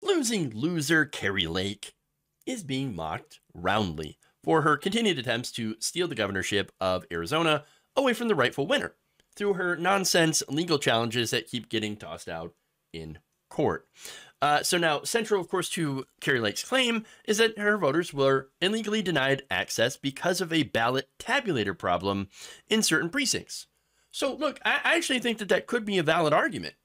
Losing loser Kari Lake is being mocked roundly for her continued attempts to steal the governorship of Arizona away from the rightful winner through her nonsense legal challenges that keep getting tossed out in court. So now, central, of course, to Kari Lake's claim is that her voters were illegally denied access because of a ballot tabulator problem in certain precincts. So look, I actually think that that could be a valid argument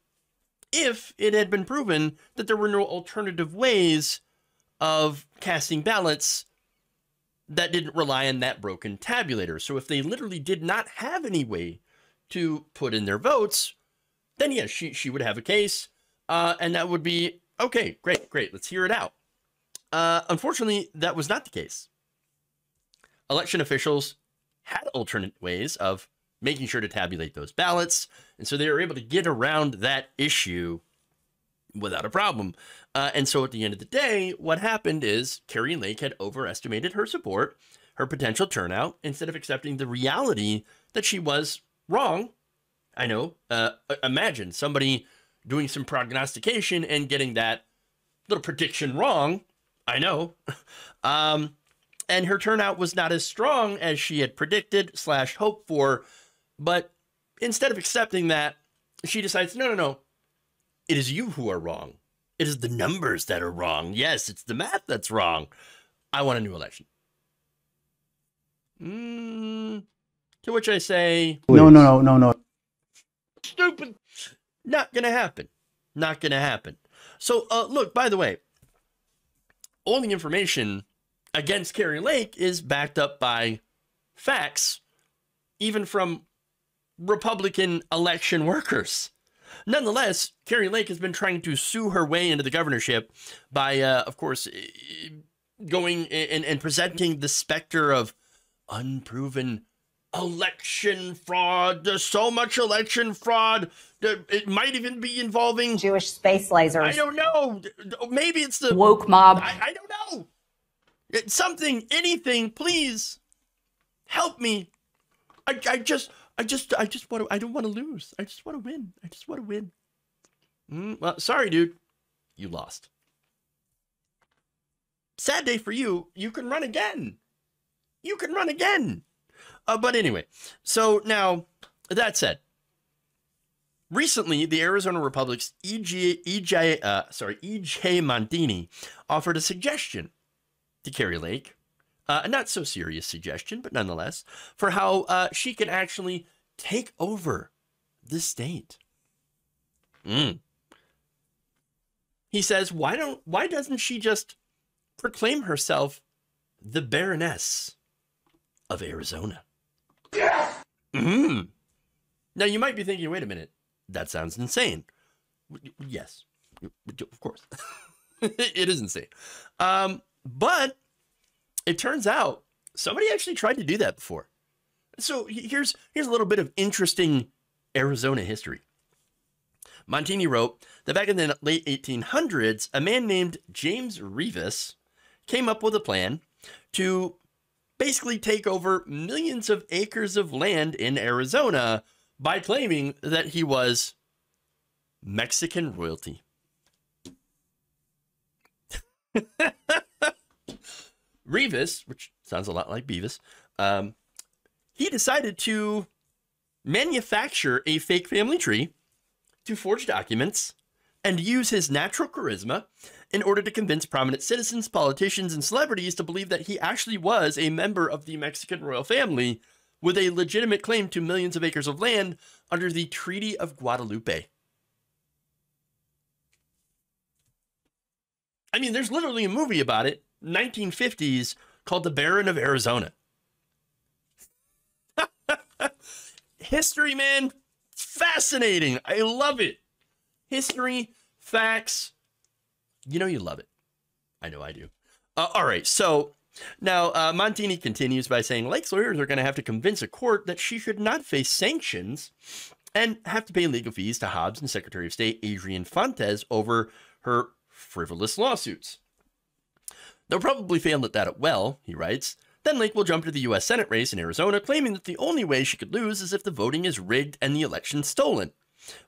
if it had been proven that there were no alternative ways of casting ballots that didn't rely on that broken tabulator. So if they literally did not have any way to put in their votes, then yes, she would have a case, and that would be, okay, great, let's hear it out. Unfortunately, that was not the case. Election officials had alternate ways of making sure to tabulate those ballots, and so they were able to get around that issue without a problem. And so at the end of the day, what happened is Kari Lake had overestimated her support, her potential turnout, instead of accepting the reality that she was wrong. I know, imagine somebody doing some prognostication and getting that little prediction wrong. I know. And her turnout was not as strong as she had predicted / hoped for. But instead of accepting that, she decides, no. It is you who are wrong. It is the numbers that are wrong. Yes, it's the math that's wrong. I want a new election. To which I say, No. Stupid. Not going to happen. Not going to happen. So, look, by the way, all the information against Kari Lake is backed up by facts, even from Republican election workers. Nonetheless, Kari Lake has been trying to sue her way into the governorship by, of course, going and presenting the specter of unproven election fraud. There's so much election fraud. It might even be involving Jewish space lasers. I don't know. Maybe it's the woke mob. I don't know. It's something, anything, please help me. I don't want to lose. I just want to win. I just want to win. Well, sorry, dude. You lost. Sad day for you. You can run again. You can run again. But anyway, so now, that said, recently, the Arizona Republic's E.J. Montini offered a suggestion to Kari Lake, a not so serious suggestion, but nonetheless, for how she can actually take over the state. He says, why doesn't she just proclaim herself the Baroness of Arizona? Yes! Now you might be thinking, wait a minute, that sounds insane. Yes, of course. It is insane. But it turns out somebody actually tried to do that before. So here's a little bit of interesting Arizona history. Montini wrote that back in the late 1800s, a man named James Rivas came up with a plan to basically take over millions of acres of land in Arizona by claiming that he was Mexican royalty. Rivas, which sounds a lot like Beavis, he decided to manufacture a fake family tree to forge documents and use his natural charisma in order to convince prominent citizens, politicians, and celebrities to believe that he actually was a member of the Mexican royal family with a legitimate claim to millions of acres of land under the Treaty of Guadalupe. I mean, there's literally a movie about it, 1950s, called The Baron of Arizona. History, man, it's fascinating. I love it. History, facts, you know you love it. I know I do. All right, so now Montini continues by saying Lake's lawyers are going to have to convince a court that she should not face sanctions and have to pay legal fees to Hobbs and Secretary of State Adrian Fontes over her frivolous lawsuits. They'll probably fail at that well, he writes. Then Lake will jump to the U.S. Senate race in Arizona, claiming that the only way she could lose is if the voting is rigged and the election stolen.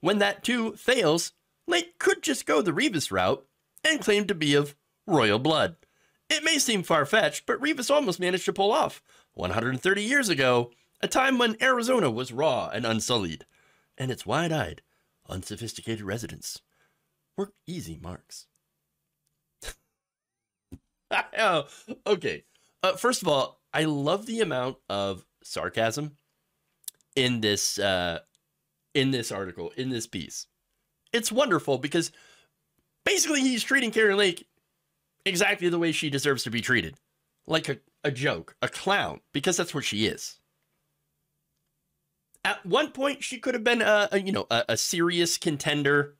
When that, too, fails, Lake could just go the Rivas route and claimed to be of royal blood. It may seem far-fetched, but Rivas almost managed to pull off 130 years ago, a time when Arizona was raw and unsullied, and its wide-eyed, unsophisticated residents were easy marks. Oh, okay. First of all, I love the amount of sarcasm in this article, in this piece. It's wonderful because basically he's treating Kari Lake exactly the way she deserves to be treated. Like a joke, a clown, because that's what she is. At one point, she could have been a serious contender.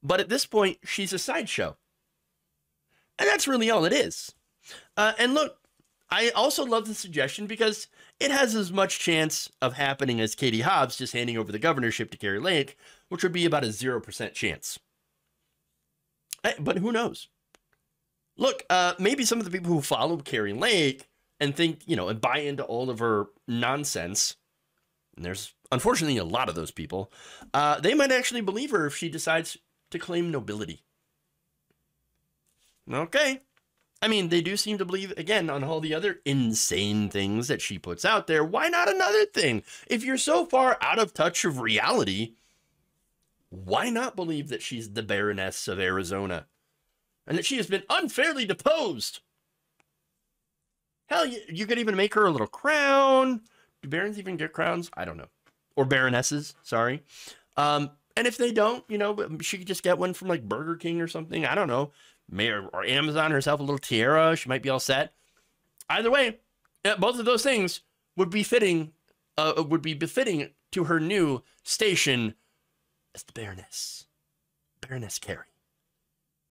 But at this point, she's a sideshow. And that's really all it is. And look, I also love the suggestion because it has as much chance of happening as Katie Hobbs just handing over the governorship to Kari Lake, which would be about a 0% chance. But who knows? Look, maybe some of the people who follow Kari Lake and think, and buy into all of her nonsense, and there's unfortunately a lot of those people, they might actually believe her if she decides to claim nobility. Okay. I mean, they do seem to believe, again, on all the other insane things that she puts out there. Why not another thing? If you're so far out of touch of reality, why not believe that she's the Baroness of Arizona and that she has been unfairly deposed? Hell, you could even make her a little crown. Do barons even get crowns? I don't know. Or baronesses, sorry. And if they don't, she could just get one from like Burger King or something. I don't know. Or Amazon herself, a little tiara. She might be all set. Either way, both of those things would be befitting to her new station as the Baroness. Baroness Kari.